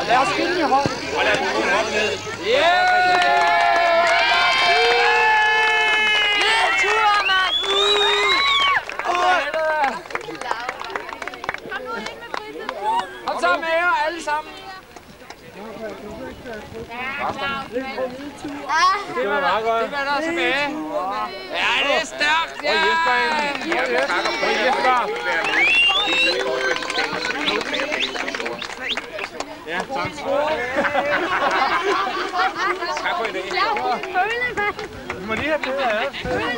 Lad os skille i hånden. Og lad den gå op ned. Kom så med jer, alle sammen. Det var meget godt. Det var der tilbage. Ja, det er stærkt. Ja, Ja, tak. Tak for i dag. Vi må lige have det her.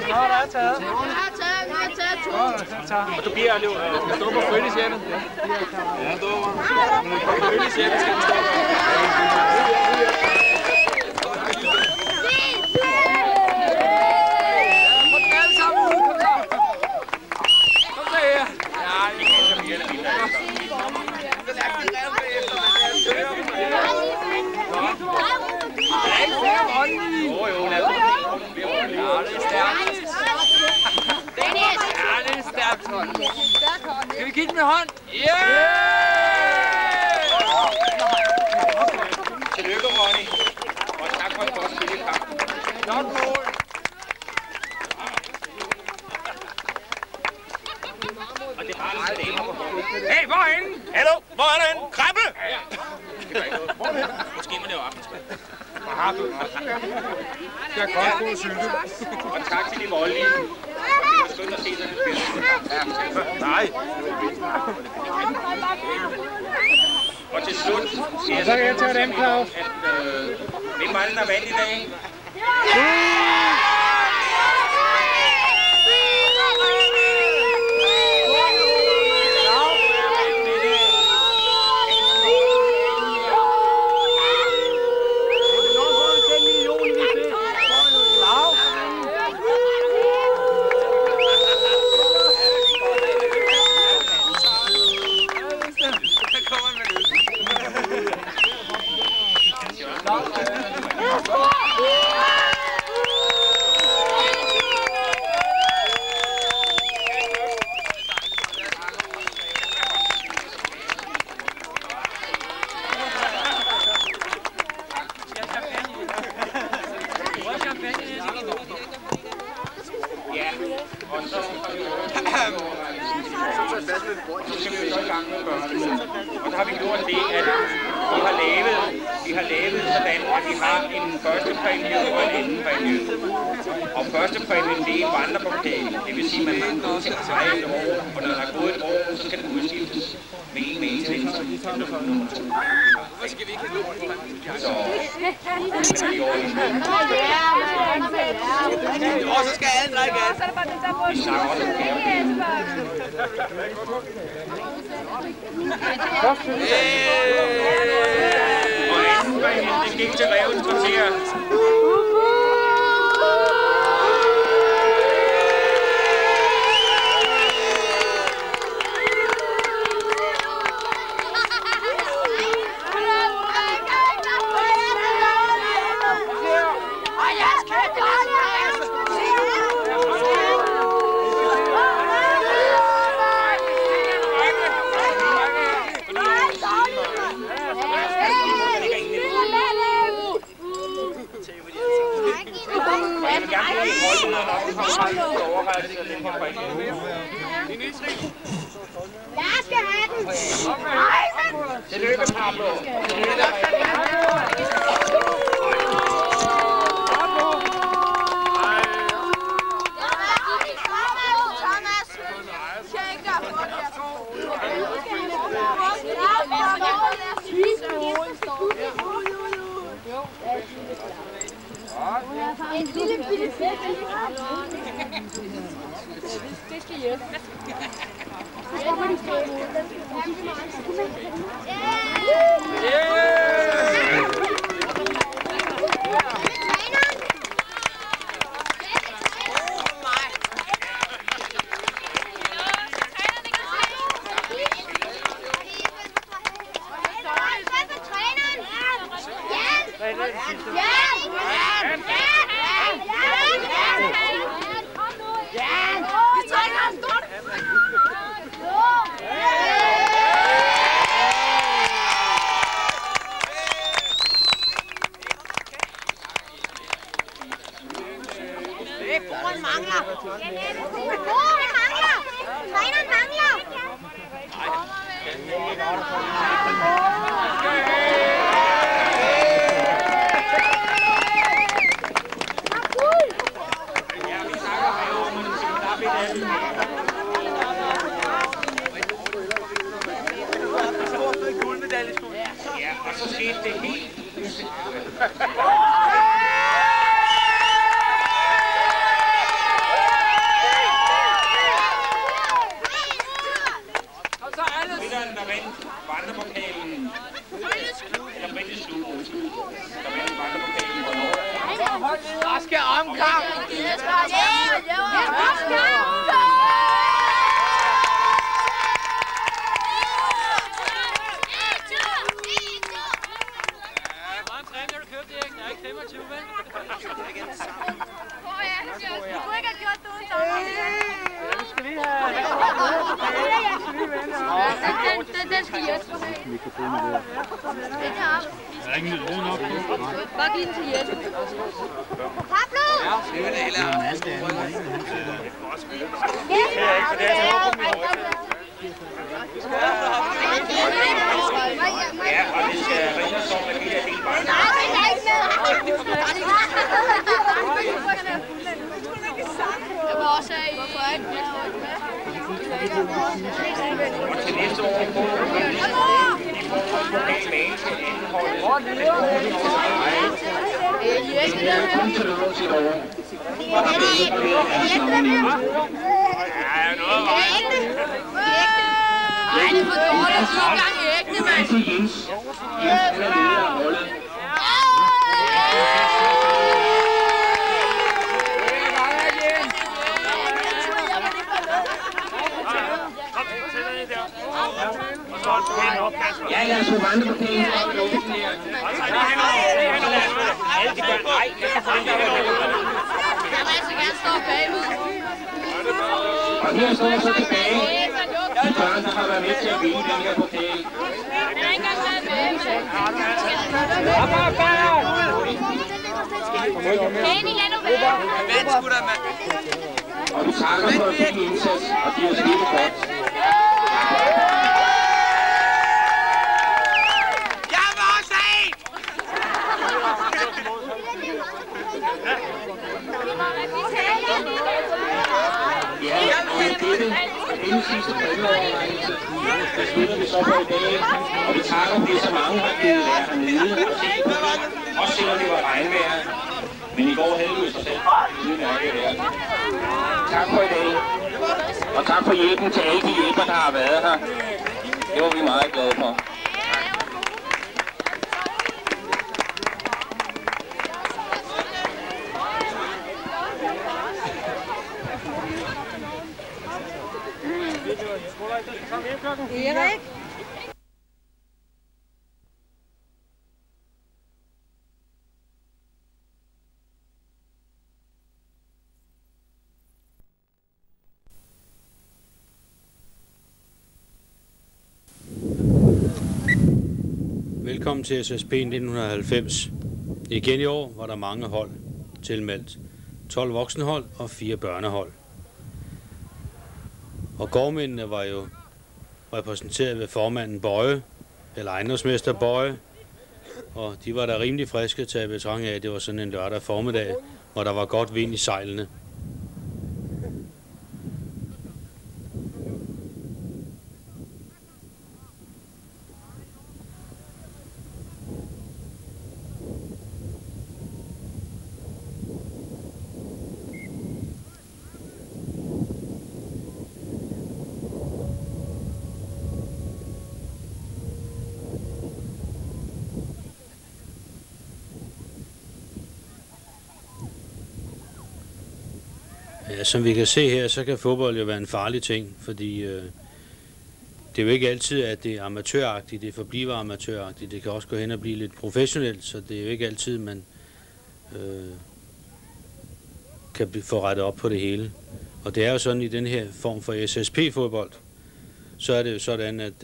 Nå, der er taget. Og du bliver jo skal stå på følgesjætten. Ja, stå på følgesjætten skal du stå på. Skal vi give den med hånd? Tillykke, Ronny. Og tak for et godt spil i kampen. Godt mål. Og det har aldrig det ene på hånden. Hey, hvorhenne? Hallo, hvor er der henne? Krabbe! Det var ikke noget. Måske man laver aftensmad. Aha, du. Det er godt god sylte. Og tak til de voldelige. Det er skønt at se sådan et spil. Nej. Og til slut siger jeg så kan jeg tage den, Claus. Hvem var det, der vandt i dag? Og så har vi gjort det, at vi har lavet sådan, at vi har en første præmie og en anden præmie. Og første præmien, det er en vandrepokal. Det vil sige, at man har gået til at eje et år, og når der er gået et år, så skal den udskiftes med en med til venstre. Hvorfor skal vi ikke have lån? Så det er i orden. Og så skal alle drikke af. Vi snakker også om kære. Og anden præmien, det gik til Revens Kvarter. Jeg skal have den! Tillykke, Pablo! En lille bitte fedt. Det skal hjælpe. vandt vandrepokalen, eller britisk klub, der vandt vandrepokalen på Norge. Der skal omgang! Den skal Jesper. Den her. Der er ingen lyd nok på. Bare giv den til Jesper. Pablo! Ja, og det skal rigtig som at give jer helt bare. Jeg var også af, hvorfor ikke? Og til næste år får de bane til indholdet. Ej, det er for dårligt. 2 gange æggene, mand. Til Jens. Jens er leder af holdet. Ja, lad os få vandrepokalen op i luften her. Alle de børn, nej, jeg kan få den der. Jeg vil altså gerne stå bagud. Og her står så tilbage de børn, der har været med til at vinde den her pokal. Jeg har ikke engang været med. Kenny, lad nu være. Vent sgu da, mand. Og vi takker for en fin indsats, og de har spillet godt. Jeg var også af! Ja, og med denne sidste præmieoverrækkelse, der slutter vi så for i dag, og vi takker fordi så mange har givet være hernede og set på det, også selvom det var regnvejr. Men i går havde vi sig selv udmærket vejr. Tak for i dag, og tak for hjælpen til alle de hjælper, der har været her. Det var vi meget glade for. Erik? Velkommen til SSP 1990. Igen i år var der mange hold tilmeldt. 12 voksenhold og 4 børnehold. Og gårdmændene var jo repræsenteret ved formanden Bøje, eller ejendomsmester Bøje. Og de var da rimelig friske til at betragte af, at det var sådan en lørdag formiddag, hvor der var godt vind i sejlene. Ja, som vi kan se her, så kan fodbold jo være en farlig ting, fordi det er jo ikke altid, at det er amatøragtigt, det forbliver amatøragtigt. Det kan også gå hen og blive lidt professionelt, så det er jo ikke altid, man kan få rettet op på det hele. Og det er jo sådan i den her form for SSP-fodbold, så er det jo sådan, at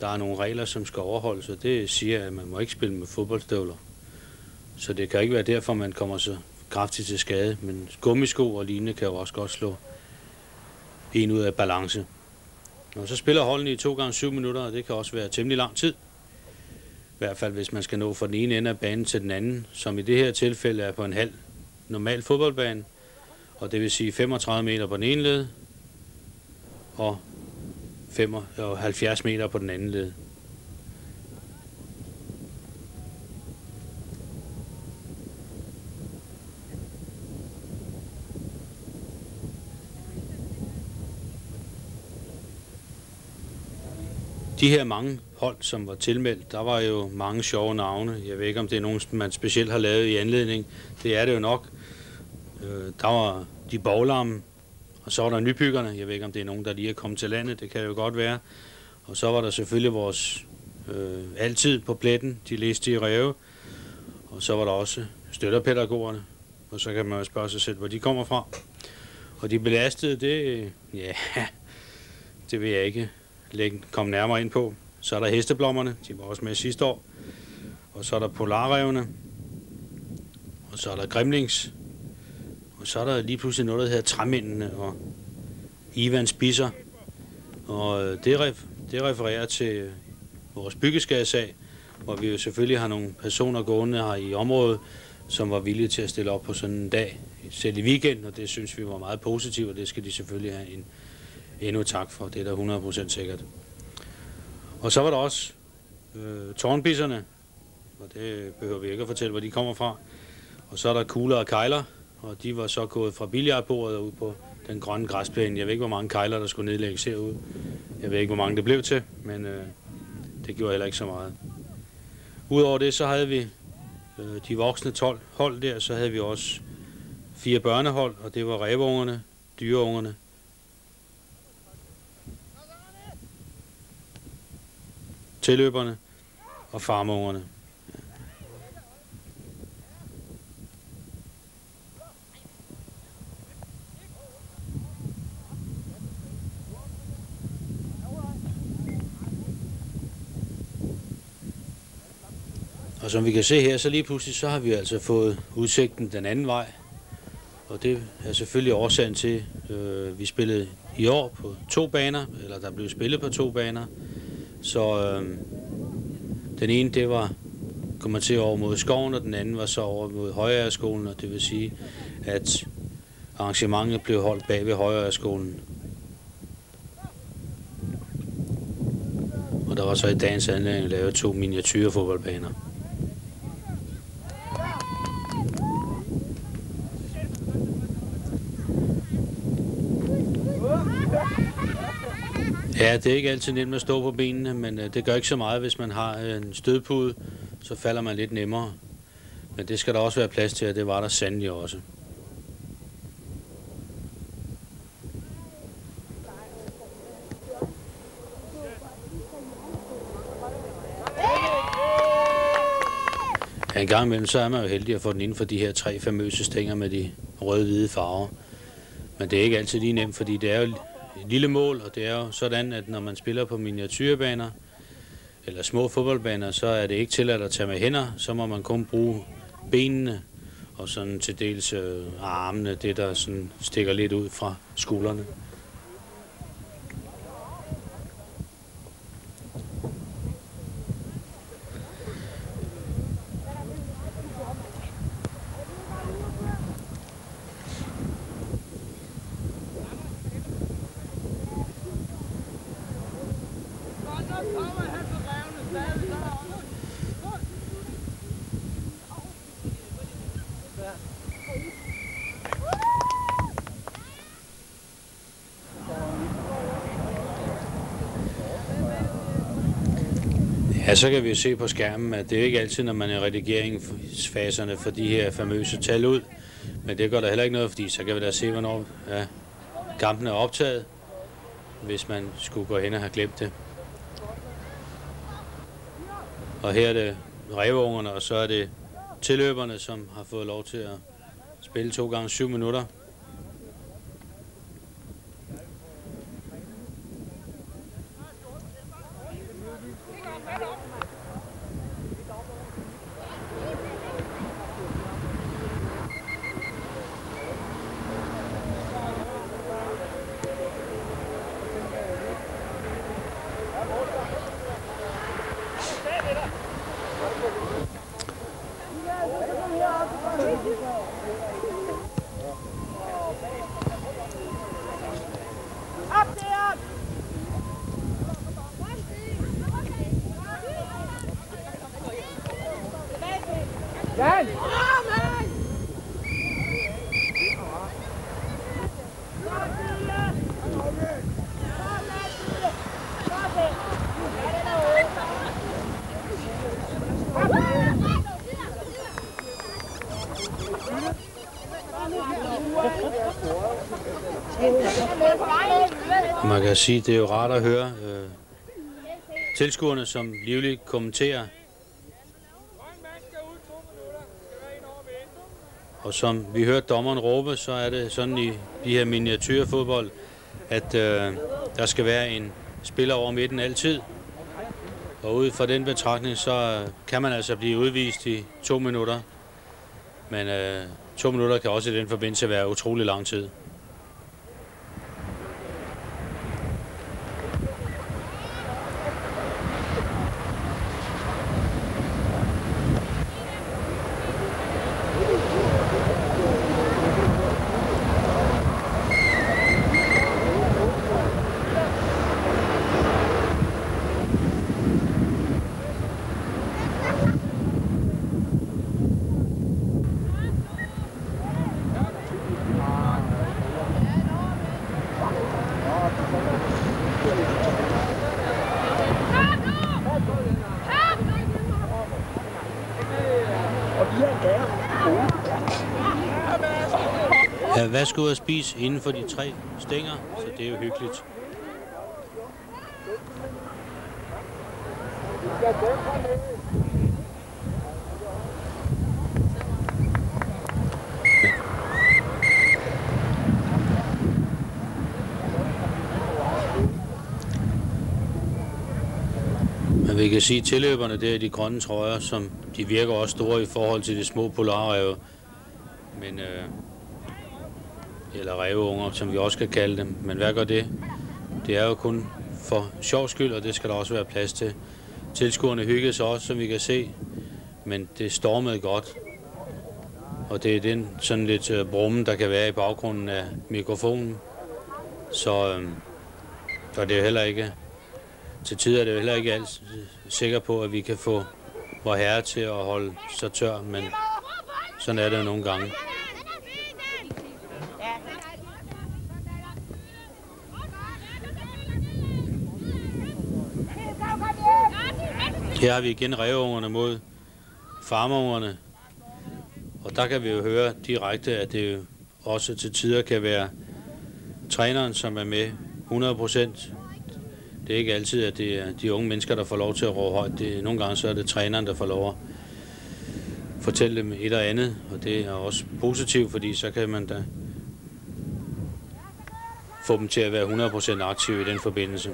der er nogle regler, som skal overholdes, og det siger, at man må ikke spille med fodboldstøvler. Så det kan ikke være derfor, man kommer så kraftigt til skade, men gummisko og lignende kan jo også godt slå en ud af balance. Og så spiller holdene i 2 gange 7 minutter, og det kan også være temmelig lang tid. I hvert fald hvis man skal nå fra den ene ende af banen til den anden, som i det her tilfælde er på en halv normal fodboldbane, og det vil sige 35 meter på den ene led og 70 meter på den anden led. de her mange hold, som var tilmeldt, der var jo mange sjove navne. Jeg ved ikke, om det er nogen, man specielt har lavet i anledning. Det er det jo nok. Der var de boglamme, og så var der nybyggerne. Jeg ved ikke, om det er nogen, der lige er kommet til landet. Det kan det jo godt være. Og så var der selvfølgelig vores altid på pletten, de læste i Ræve. Og så var der også støtterpædagogerne. Og så kan man jo spørge sig selv, hvor de kommer fra. Og de belastede, det vil jeg ikke komme nærmere ind på. Så er der hesteblommerne, de var også med sidste år. Og så er der polarrevne. Og så er der grimlings. Og så er der lige pludselig noget, der hedder træmændene og Ivan Spisser. Og det refererer til vores byggeskadesag, hvor vi jo selvfølgelig har nogle personer gående her i området, som var villige til at stille op på sådan en dag, selv i weekenden, og det synes vi var meget positivt, og det skal de selvfølgelig have endnu tak for. Det er der 100% sikkert. Og så var der også tårnbisserne, og det behøver vi ikke at fortælle, hvor de kommer fra. Og så er der kugler og kejler, og de var så gået fra billiardbordet ud på den grønne græsplæne. Jeg ved ikke, hvor mange kejler, der skulle nedlægges herude. Jeg ved ikke, hvor mange det blev til, men det gjorde heller ikke så meget. Udover det, så havde vi de voksne 12 hold der, så havde vi også 4 børnehold, og det var ræveungerne, dyreungerne, tilløberne og farmungerne. Og som vi kan se her, så lige pludselig, så har vi altså fået udsigten den anden vej. Og det er selvfølgelig årsagen til, vi spillede i år på 2 baner, eller der blev spillet på 2 baner. Så den ene, det var kommet til over mod skoven, og den anden var så over mod Højreskolen, og det vil sige, at arrangementet blev holdt bag ved Højreskolen. Og der var så i dagens anledning lavet 2 miniatyrfodboldbaner. Ja, det er ikke altid nemt at stå på benene, men det gør ikke så meget, hvis man har en stødpude, så falder man lidt nemmere. Men det skal der også være plads til, og det var der sandelig også. Ja, en gang imellem, så er man jo heldig at få den inden for de her 3 famøse stænger med de røde-hvide farver. Men det er ikke altid lige nemt, fordi det er jo et lille mål, og det er jo sådan, at når man spiller på miniatyrbaner eller små fodboldbaner, så er det ikke tilladt at tage med hænder, så må man kun bruge benene og sådan til dels armene, det der sådan stikker lidt ud fra skuldrene. Ja, så kan vi jo se på skærmen, at det er ikke altid, når man er i redigeringsfaserne for de her famøse tal ud. Men det gør der heller ikke noget, fordi så kan vi da se, hvornår kampen er optaget, hvis man skulle gå hen og have glemt det. Og her er det ræveungerne, og så er det tilløberne, som har fået lov til at spille 2 gange 7 minutter. kan sige, det er jo rart at høre tilskuerne, som livligt kommenterer. Og som vi hørte dommeren råbe, så er det sådan i de her miniatyrfodbold, at der skal være en spiller over midten altid. Og ud fra den betragtning, så kan man altså blive udvist i 2 minutter. Men 2 minutter kan også i den forbindelse være utrolig lang tid. Ja, hvad skal ud at spise inden for de 3 stænger, så det er jo hyggeligt. Men vi kan sige, at tilløberne der i de grønne trøjer, som de virker også store i forhold til de små polarræve. Men eller ræveunger, som vi også kan kalde dem. Men hvad gør det? Det er jo kun for sjov skyld, og det skal der også være plads til. Tilskuerne hyggede sig også, som vi kan se, men det stormede godt. Og det er den sådan lidt brummen, der kan være i baggrunden af mikrofonen. Så og det er heller ikke, til tider er det jo heller ikke altid sikker på, at vi kan få vor herre til at holde så tør, men sådan er det jo nogle gange. Her har vi igen ræveungerne mod farmerungerne, og der kan vi jo høre direkte, at det jo også til tider kan være træneren, som er med 100%. Det er ikke altid, at det er de unge mennesker, der får lov til at råbe højt. Nogle gange så er det træneren, der får lov at fortælle dem et og andet, og det er også positivt, fordi så kan man da få dem til at være 100% aktive i den forbindelse.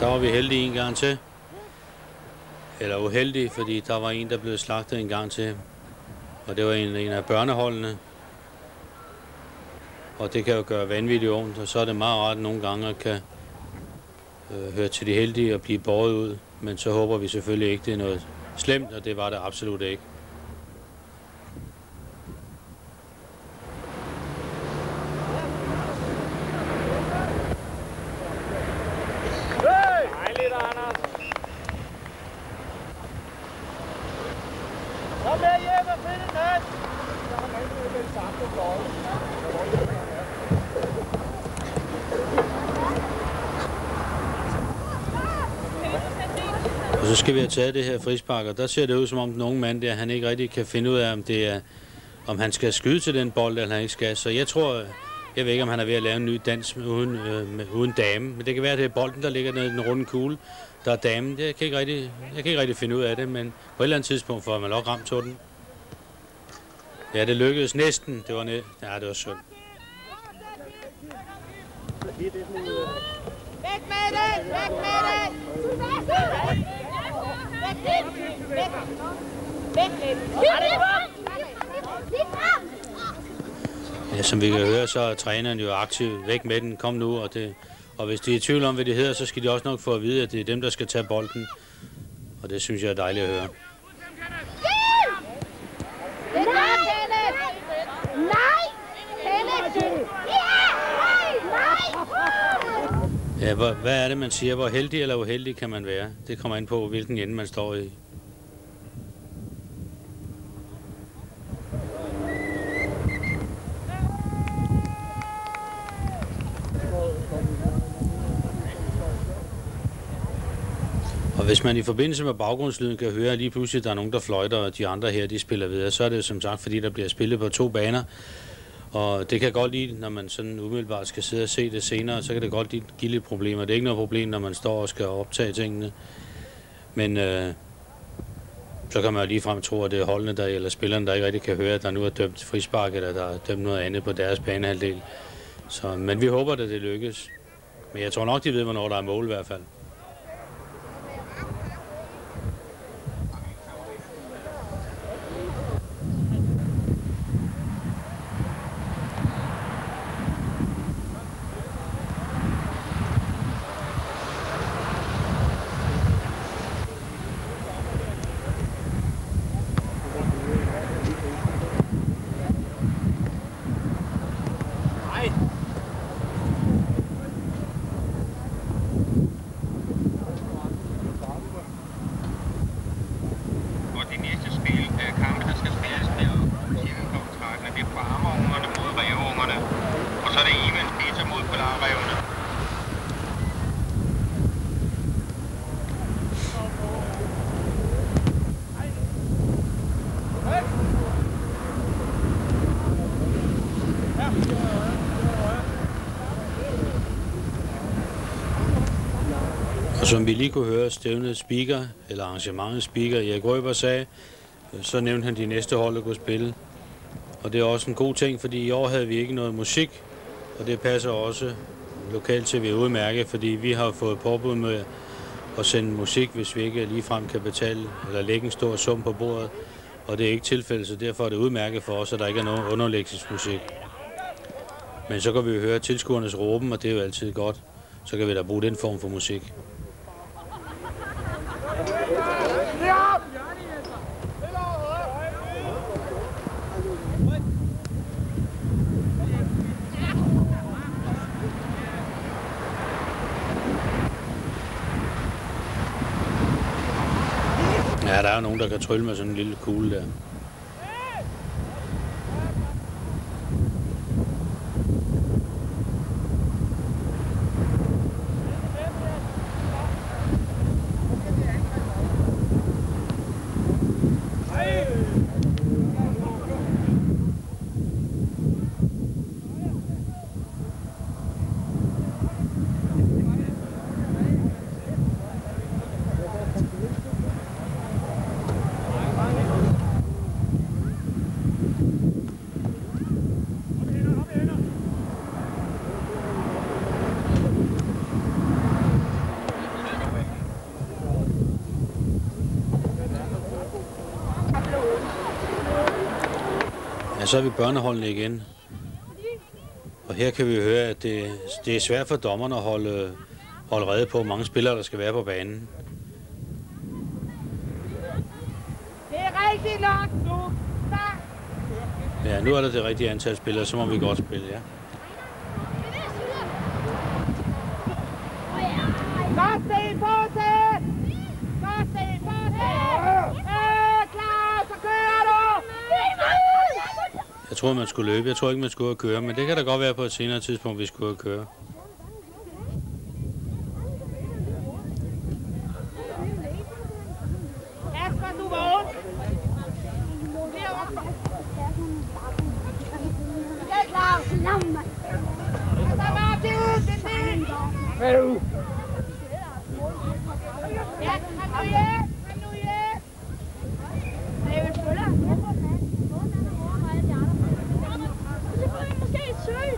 Der var vi heldige en gang til. Eller uheldige, fordi der var en, der blev slagtet en gang til. Og det var en af børneholdene. Og det kan jo gøre vanvittigt ondt, og så er det meget rart nogle gange at kan høre til de heldige og blive båret ud. Men så håber vi selvfølgelig ikke, det er noget slemt, og det var det absolut ikke. Og så skal vi have taget det her frispark, og der ser det ud som om den unge mand der, han ikke rigtig kan finde ud af, om han skal skyde til den bold, eller han ikke skal. Så jeg tror, Jeg ved ikke, om han er ved at lave en ny dans uden dame, men det kan være, at det er bolden, der ligger nede i den runde kugle. Der er damen. Jeg kan ikke rigtig finde ud af det, men på et eller andet tidspunkt får man nok ramt den. Ja, det lykkedes næsten. Det var det var synd. Væk med det! Væk med det! Væk med det! Ja, som vi kan høre, så er træneren jo aktiv. Væk med den, kom nu. Og hvis de er i tvivl om, hvad det hedder, så skal de også nok få at vide, at det er dem, der skal tage bolden. Og det synes jeg er dejligt at høre. Ja, hvad er det, man siger? Hvor heldig eller uheldig kan man være? Det kommer ind på, hvilken ende man står i. Og hvis man i forbindelse med baggrundslyden kan høre, at lige pludselig der er nogen, der fløjter, og de andre her, de spiller videre, så er det som sagt, fordi der bliver spillet på 2 baner. Og det kan godt lide, når man sådan umiddelbart skal sidde og se det senere, så kan det godt give lidt problemer. Det er ikke noget problem, når man står og skal optage tingene. Men så kan man jo ligefrem tro, at det er holdene, eller spillerne, der ikke rigtig kan høre, at der nu er dømt frispark, eller der er dømt noget andet på deres banehalvdel. Men vi håber, at det lykkes. Men jeg tror nok, de ved, hvornår der er mål i hvert fald. Og som vi lige kunne høre stævnets speaker, eller arrangementets speaker, Erik Røber sagde, så nævnte han de næste hold, der kunne spille. Og det er også en god ting, fordi i år havde vi ikke noget musik, og det passer også lokalt til, vi er udmærket, fordi vi har fået påbud med at sende musik, hvis vi ikke ligefrem kan betale eller lægge en stor sum på bordet. Og det er ikke tilfældet, så derfor er det udmærket for os, at der ikke er nogen underlægningsmusik. Men så kan vi jo høre tilskuernes råben, og det er jo altid godt. Så kan vi da bruge den form for musik. Ja, der er jo nogen, der kan trylle med sådan en lille kugle der. Så er vi børneholdene igen. Og her kan vi høre, at det er svært for dommerne at holde rede på, hvor mange spillere, der skal være på banen. Det er rigtig langt nu. Ja, nu er der det rigtige antal spillere, så må vi godt spille, ja. Godt sten på til! Godt sten på til! Klar, så kører du! Jeg tror, man skulle løbe. Jeg tror ikke, man skulle køre, men det kan da godt være på et senere tidspunkt, vi skulle køre. Asger, du vågen! Det er klar! Hvad nu? Ja, kom nu hjem! Kom nu hjem! Det er jo en følger. Det får jeg måske et søg.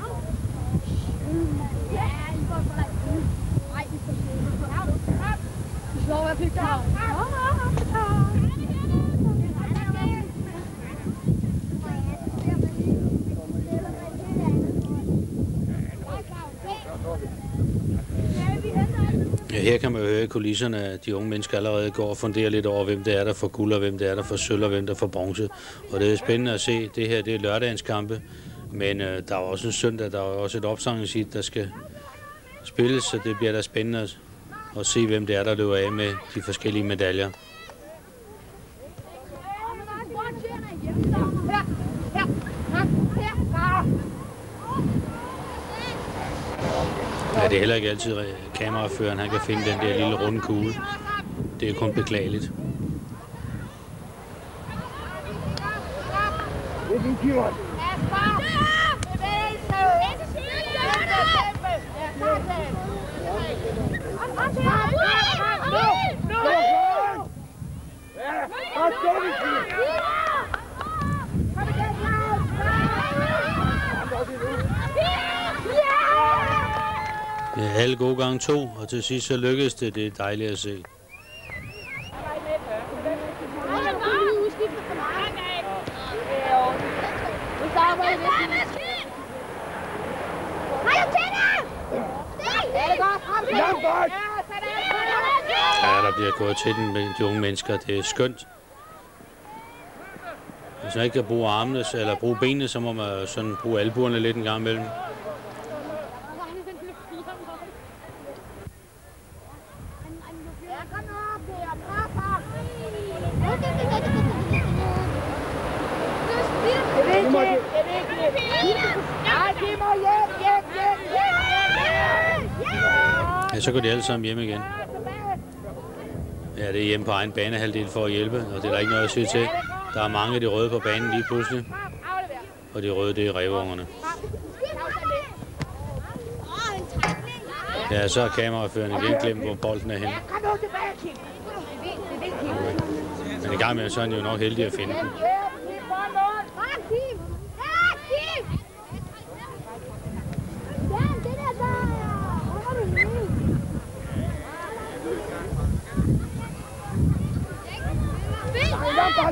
Ja, I får for dig. Nej, I får søg. Du slår, hvad fik der? Ja, her kan man jo høre i kulisserne, at de unge mennesker allerede går og funderer lidt over, hvem det er, der får guld, og hvem det er, der får sølv, og hvem der får bronze. Og det er spændende at se. Det her, det er lørdagens kampe, men der er også en søndag, der er også et opsamlingsheat, der skal spilles, så det bliver da spændende at se, hvem det er, der løber af med de forskellige medaljer. Ja, det er heller ikke altid kameraføreren, han kan finde den der lille runde kugle. Det er kun beklageligt. Det er alle gode gange 2, og til sidst så lykkedes det. Det er dejligt at se. Ja, der bliver gået til den med de unge mennesker. Det er skønt. Hvis man ikke kan bruge armene eller bruge benene, så må man sådan bruge albuerne lidt en gang imellem. Ja, så går de alle sammen hjem igen. Ja, det er hjemme på egen banehalvdel for at hjælpe, og det er der ikke noget at sige til. Der er mange af de røde på banen lige pludselig. Og de røde, det er ræveungerne. Ja, så er kameraføreren igen glemt, hvor bolden er henne. Men i gang med, så er han jo nok heldig at finde den.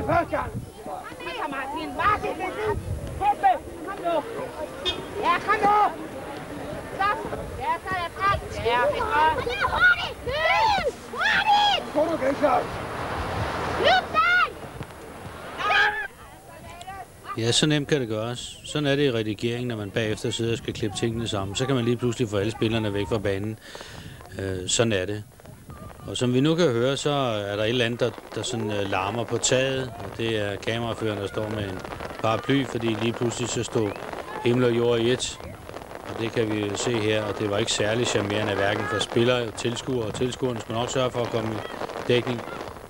Første gang. Kom Martin. Martin, Heppe. Kom nu. Ja, kom nu. Stop. Ja, så er jeg frem. Ja, det er godt. Det er hurtigt. Hurtigt. Kom nu, Gensler. Løb den. Ja, så nemt kan det gøres. Sådan er det i redigeringen, når man bagefter sidder og skal klippe tingene sammen. Så kan man lige pludselig få alle spillerne væk fra banen. Sådan er det. Og som vi nu kan høre, så er der et eller andet, der sådan larmer på taget. Og det er kameraføreren, der står med en paraply, fordi lige pludselig så stod himmel og jord i et. Og det kan vi se her, og det var ikke særlig charmerende, hverken for spillere, tilskuere, og tilskuerne skulle nok sørge for at komme i dækning.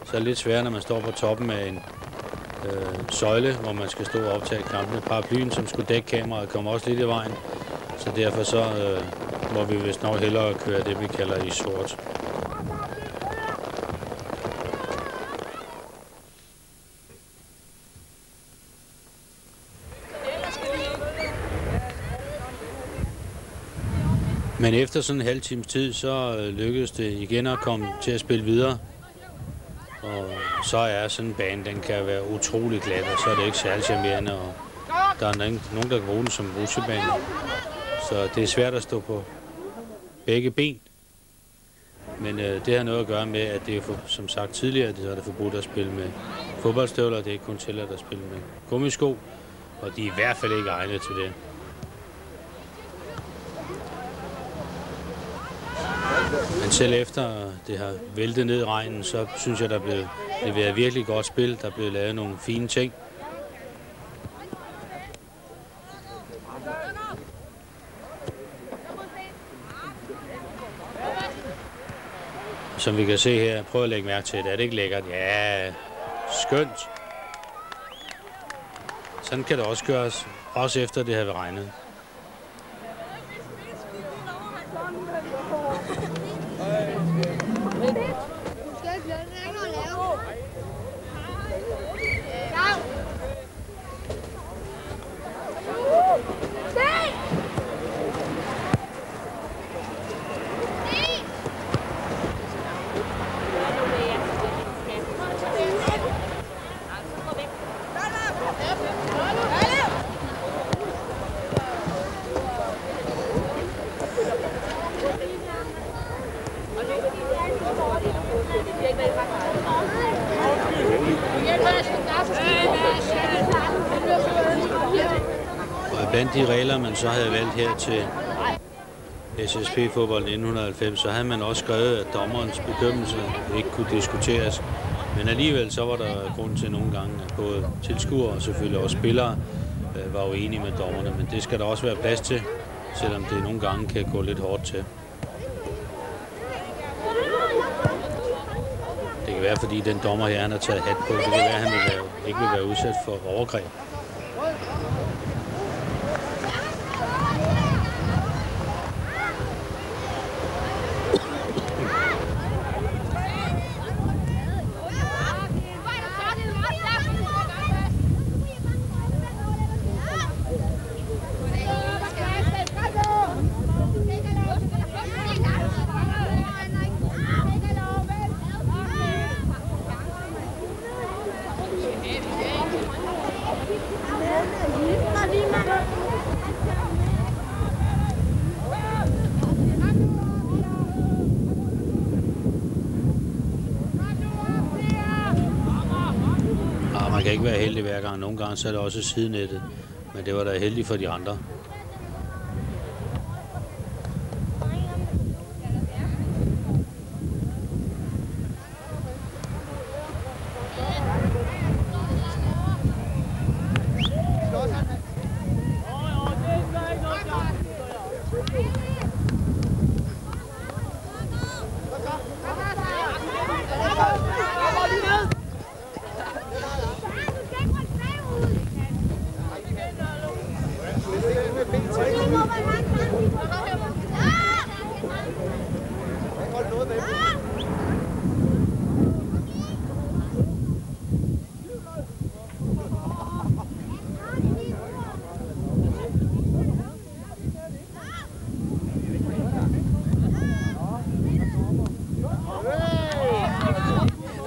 Så er det lidt sværere, når man står på toppen af en søjle, hvor man skal stå og optage kampene. Paraplyen, som skulle dække kameraet, kom også lidt i vejen. Så derfor så må vi vist nok hellere køre det, vi kalder i sort. Men efter sådan en halv times tid, så lykkedes det igen at komme til at spille videre. Og så er sådan en bane, den kan være utrolig glat, og så er det ikke særlig charmerende. Og der er nogen, der kan bruge den som rutsjebane. Så det er svært at stå på begge ben. Men det har noget at gøre med, at det er som sagt tidligere, så er det forbudt at spille med fodboldstøvler. Det er ikke kun tilladt at spille med gummisko, og de er i hvert fald ikke egnet til det. Men selv efter det har væltet ned i regnen, så synes jeg, der blev leveret virkelig godt spil. Der blev lavet nogle fine ting. Som vi kan se her, prøv at lægge mærke til det. Er det ikke lækkert? Ja, skønt. Sådan kan det også gøres, også efter det har regnet. blandt de regler, man så havde valgt her til SSP-fodbold 1990, så havde man også skrevet, at dommerens bedømmelse ikke kunne diskuteres. Men alligevel så var der grund til nogle gange, at både tilskuere og selvfølgelig også spillere var uenige med dommerne. Men det skal der også være plads til, selvom det nogle gange kan gå lidt hårdt til. Det kan være, fordi den dommer her, han har taget hat på. Det kan være, at han ikke vil være udsat for overgreb. Man kan ikke være heldig hver gang. Nogle gange så er det også sidenettet, men det var da heldigt for de andre.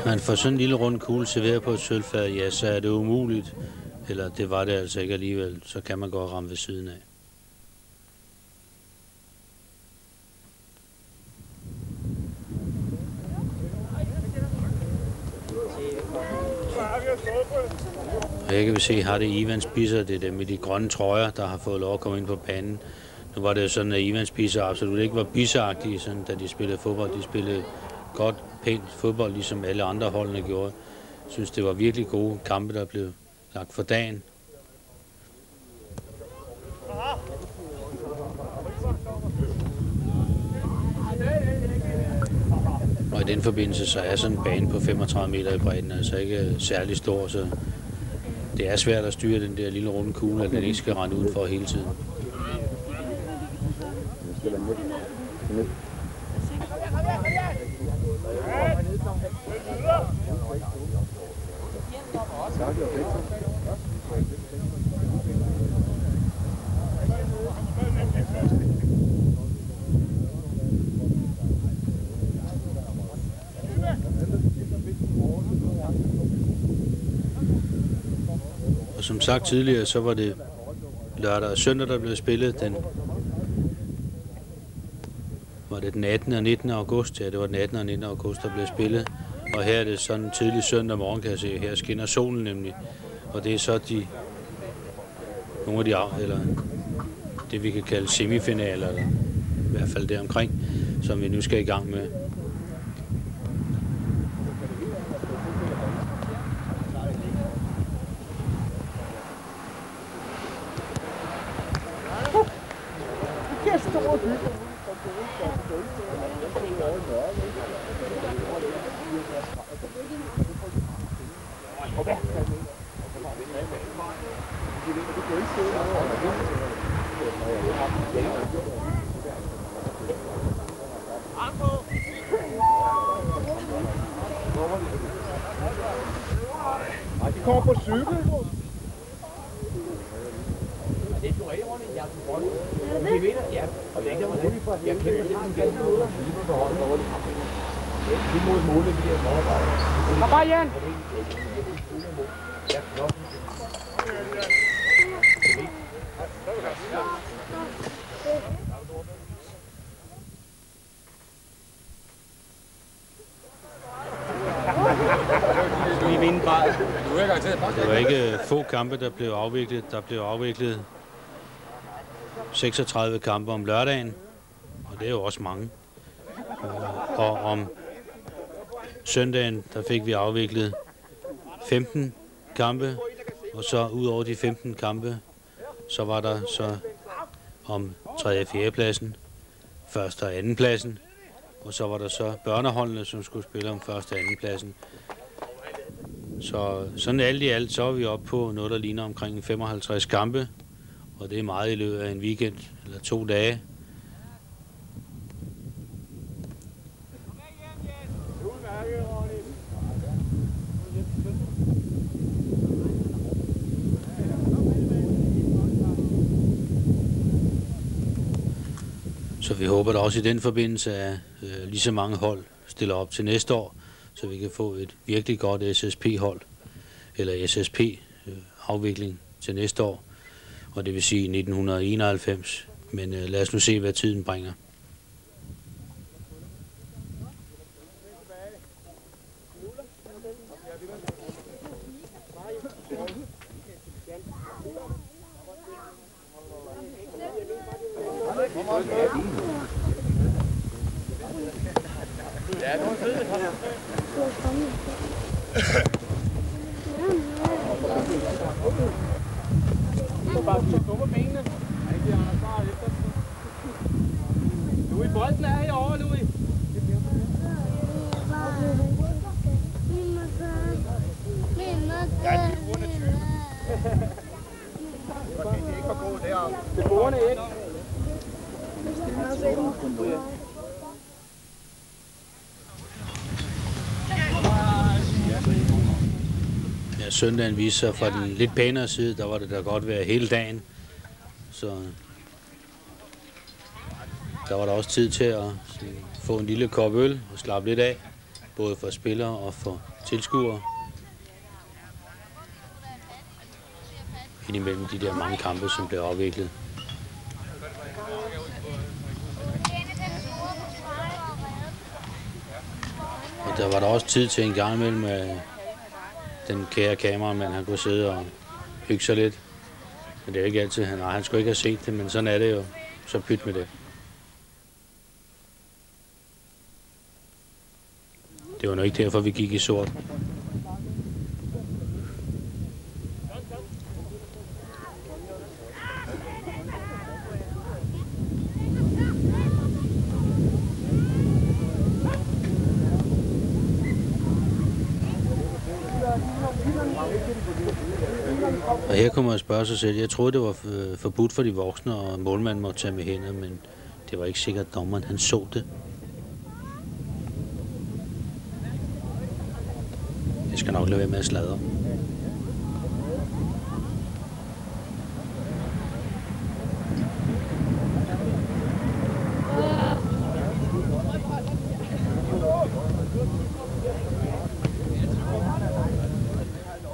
Man får sådan en lille rund kugle serveret på et sølvfad, ja, så er det umuligt, eller det var det altså ikke alligevel, så kan man gå og ramme ved siden af. Og her kan vi se, har det Ivan Spicer, det er dem med de grønne trøjer, der har fået lov at komme ind på banen. Nu var det jo sådan, at Ivan Spicer absolut ikke var bisagtige, sådan, da de spillede fodbold. De spillede godt, pænt fodbold, ligesom alle andre holdene gjorde. Jeg synes, det var virkelig gode kampe, der blev lagt for dagen. Og i den forbindelse, så er sådan en bane på 35 meter i bredden, altså ikke særlig stor, så det er svært at styre den der lille runde kugle, at den ikke skal rende udenfor hele tiden. Og som sagt tidligere, så var det lørdag og søndag, der blev spillet. Var det den 18. og 19. august? Ja, det var den 18. og 19. august, der blev spillet. Og her er det sådan en tidlig søndag morgen, kan jeg se. Her skinner solen nemlig. Og det er så nogle af de, eller det vi kan kalde semifinaler, eller i hvert fald deromkring, som vi nu skal i gang med. De kommer på cykel. Det er turererne, jeg er de vinder, ja. Og det er ikke der, jeg kæmper simpelthen ganske ud. Vi må et mål, det bliver meget. Kom bare, Jan! Det var ikke få kampe, der blev afviklet. Der blev afviklet 36 kampe om lørdagen, og det er jo også mange. Og om søndagen, der fik vi afviklet 15 kampe, og så ud over de 15 kampe, så var der så om 3. og 4. pladsen, 1. og 2. pladsen, og så var der så børneholdene, som skulle spille om 1. og 2. pladsen. Så sådan alt i alt, så er vi oppe på noget, der ligner omkring 55 kampe, og det er meget i løbet af en weekend eller 2 dage. Så vi håber da også i den forbindelse, at lige så mange hold stiller op til næste år, så vi kan få et virkelig godt SSP-hold, eller SSP-afvikling til næste år, og det vil sige 1991. Men lad os nu se, hvad tiden bringer. Ja, det var fedt. Du må bare stå på benene. Rigtig, Anders, bare efter. Louis, bolden er herovre, Louis. Ja, det er bordene typen. Det er ikke for gode deroppe. Det er bordene ikke. Ja, søndagen viste sig fra den lidt pænere side, der var det da godt være hele dagen. Så der var der også tid til at få en lille kop øl og slappe lidt af, både for spillere og for tilskuere. Indimellem de der mange kampe, som blev afviklet. Og der var der også tid til en gang imellem, at den kære kameramand, han kunne sidde og hygge sig lidt. Men det er jo ikke altid, han skulle ikke have set det, men sådan er det jo. Så pyt med det. Det var nok ikke derfor, vi gik i sort. Og her kunne man spørge sig selv. Jeg troede, det var forbudt for de voksne, og målmanden måtte tage med hænder, men det var ikke sikkert, at dommeren han så det. Jeg skal nok lade være med at sladre.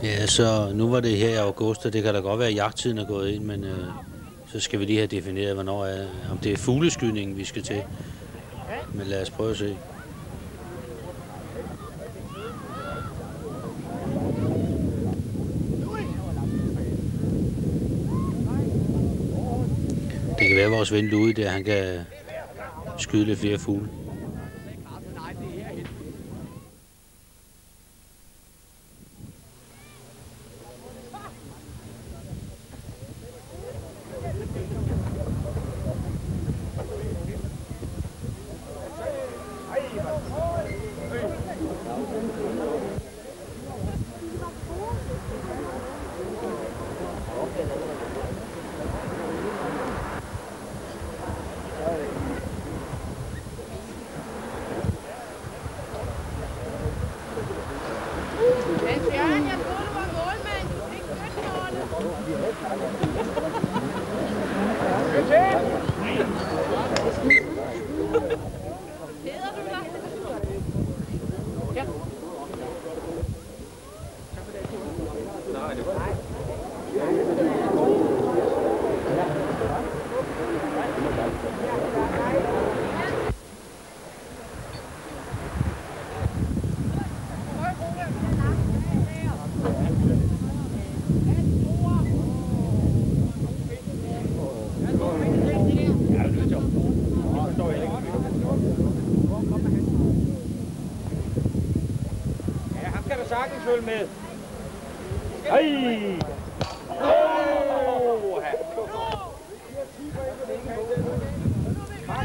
Ja, så nu var det her i august, og det kan da godt være, at jagttiden er gået ind, men så skal vi lige have defineret, hvornår om det er fugleskydningen, vi skal til. Men lad os prøve at se. Det kan være, at vores ven Louis der, han kan skyde lidt flere fugle. kan du sagtens følge med. Ej!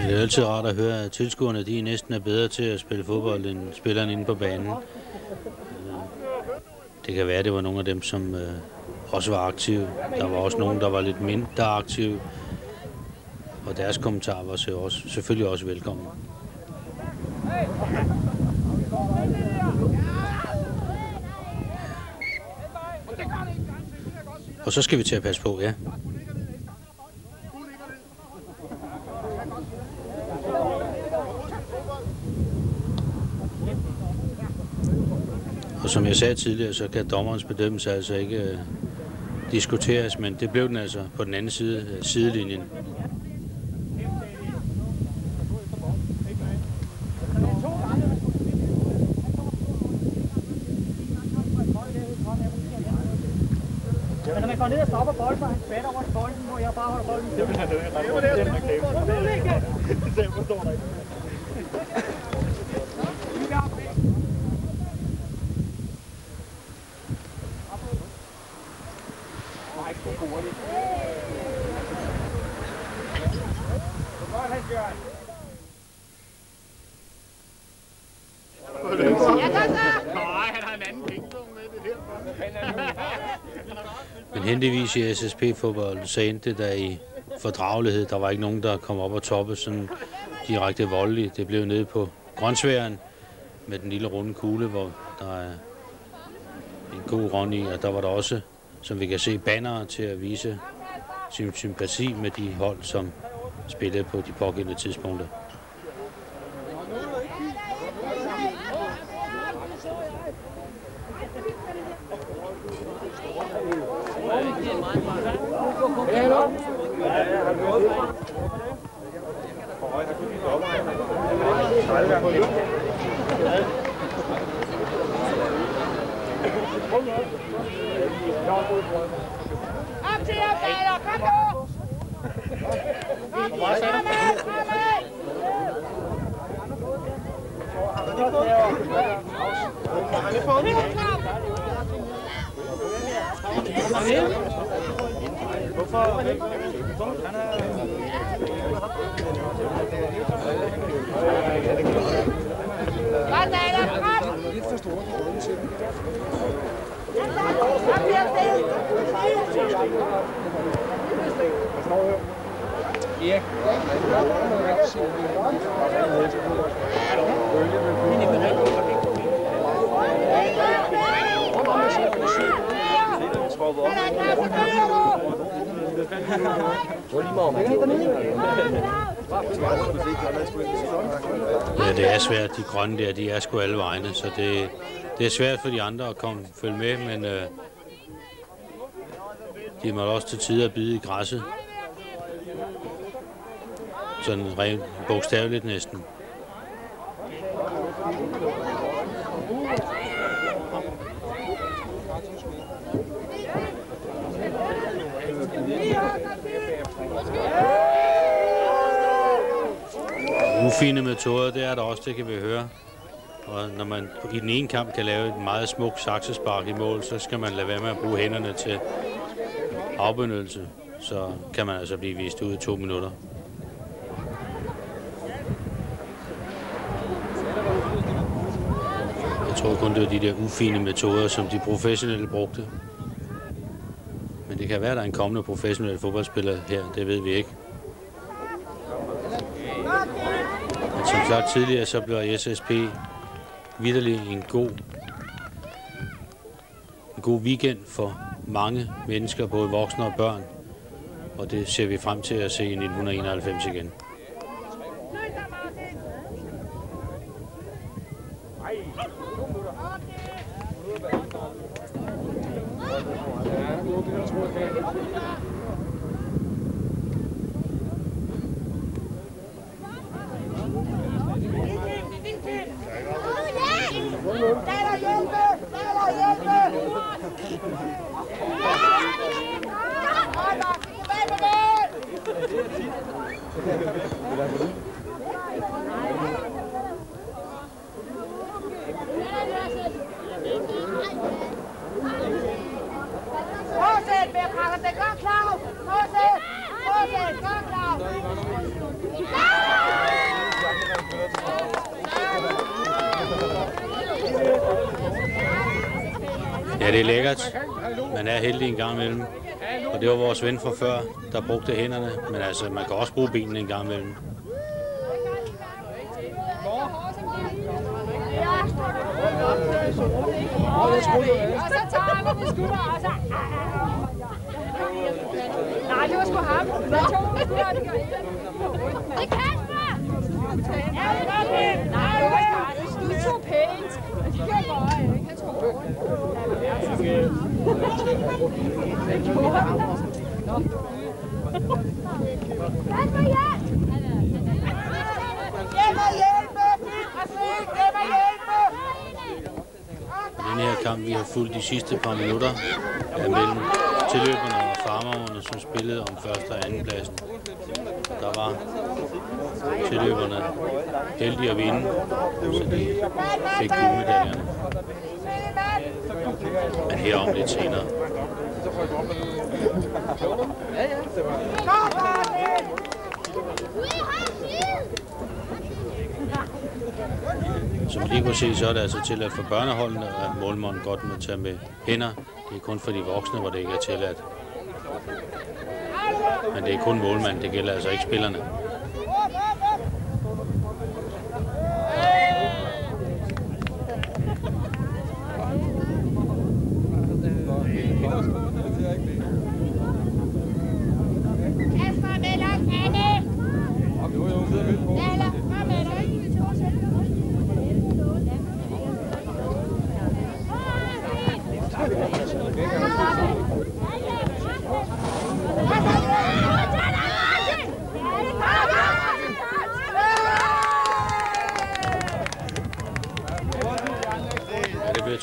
Det er altid rart at høre, at tilskuerne de næsten er bedre til at spille fodbold end spillerne inde på banen. Det kan være, at det var nogle af dem, som også var aktive. Der var også nogen, der var lidt mindre aktive. Og deres kommentarer var selvfølgelig også velkommen. Og så skal vi til at passe på, ja. Og som jeg sagde tidligere, så kan dommerens bedømmelse altså ikke diskuteres, men det blev den altså på den anden side af sidelinjen. Når man går ned og stopper bolden, og han spænder over til bolden, må jeg bare holde bolden. Det vil han jo ikke ret godt. Det forstår dig ikke. Men heldigvis i SSP-fodbold, så endte det der i fordragelighed. Der var ikke nogen, der kom op og toppe sådan direkte voldeligt. Det blev nede på grønsværen med den lille runde kugle, hvor der er en god rund i. Og der var der også, som vi kan se, bannere til at vise sin sympati med de hold, som spillede på de pågældende tidspunkter. Op til jer, Bader! Kom nu! Erik. Ja, det er svært. De grønne der, de er sgu alle vegne, så det er svært for de andre at følge med, men de må også til tider bide i græsset. Sådan rent bogstaveligt næsten. Ufine metoder, det er der også, det kan vi høre. Og når man i den ene kamp kan lave et meget smukt saksespark i mål, så skal man lade være med at bruge hænderne til afbenyttelse. Så kan man altså blive vist ud i 2 minutter. Jeg tror kun, det var de der ufine metoder, som de professionelle brugte. Men det kan være, at der er en kommende professionel fodboldspiller her, det ved vi ikke. Men som sagt tidligere, så bliver SSP vitterlig en god weekend for mange mennesker, både voksne og børn. Og det ser vi frem til at se i 1991 igen. Ja, det er lækkert. Man er heldig en gang imellem. Og det var vores ven fra før, der brugte hænderne. Men altså, man kan også bruge benene en gang imellem. Og så tager man på skulderen, og så... Nej, det var sgu ham. Det er Kasper! Nej, det var Skarnes. Du tog pænt. De gjorde bare, ikke? Han tog Kasper, ja! Den her kamp, vi har fulgt de sidste par minutter, er mellem tilløberne og farmerne, som spillede om første og anden pladsen. Der var tilløberne heldige at vinde, så de fik guldmedaljerne. Men herom lidt senere. Som lige kunne se, så er det altså tilladt for børneholdene, at målmanden godt må tage med hænder. Det er kun for de voksne, hvor det ikke er tilladt. Men det er kun målmanden, det gælder altså ikke spillerne.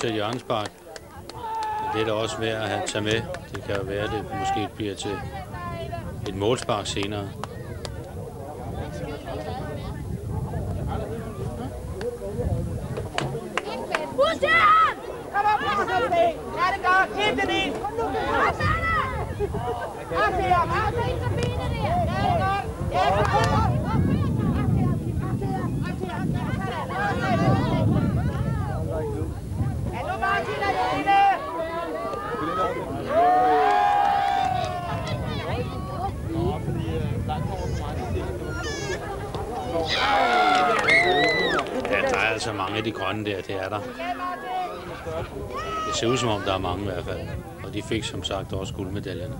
Til hjørnespark. Det er da også værd at tage med. Det kan jo være, at det måske bliver til et målspark senere. Ja, der er altså mange af de grønne der, det er der. Det ser ud som om, der er mange i hvert fald. Og de fik som sagt også guldmedaljerne.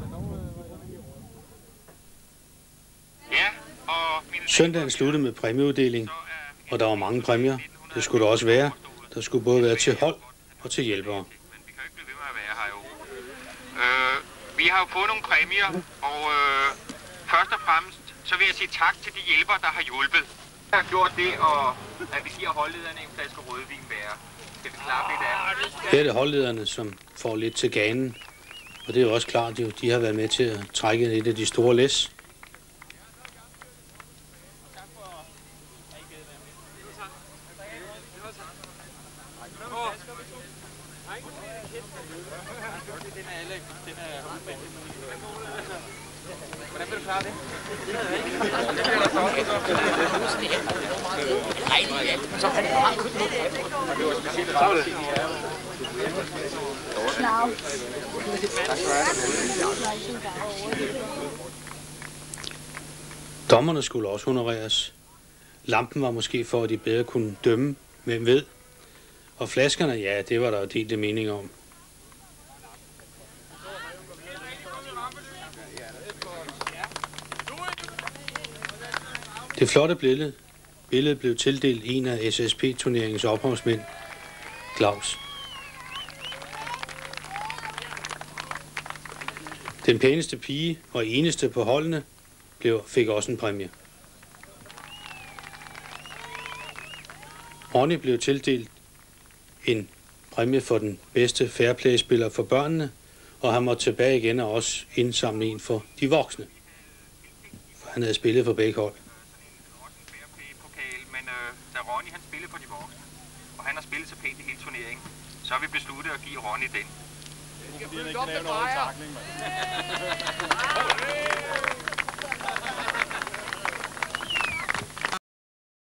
Søndagen sluttede med præmieuddeling, og der var mange præmier. Det skulle der også være. Der skulle både være til hold og til hjælpere. Vi har jo fået nogle præmier, og først og fremmest så vil jeg sige tak til de hjælpere, der har hjulpet. Jeg har gjort det, og at vi giver holdlederne en flaske rødvin hver. Skal vi klare lidt af det? Her er det holdlederne, som får lidt til ganen. Og det er jo også klart, at de har været med til at trække et af de store læs. Hvordan vil du klare det? Dommerne skulle også honoreres. Lampen var måske for, at de bedre kunne dømme, hvem ved. Og flaskerne, ja, det var der jo delte mening om. Det flotte billede blev tildelt en af SSP-turneringens ophavsmænd, Claus. Den pæneste pige og eneste på holdene fik også en præmie. Ronny blev tildelt en præmie for den bedste fairplay-spiller for børnene, og han måtte tilbage igen og også indsamle en for de voksne. For han havde spillet for begge hold. Men da Ronny han spillede for de voksne, og han har spillet så pænt i hele turneringen, så har vi besluttet at give Ronny den.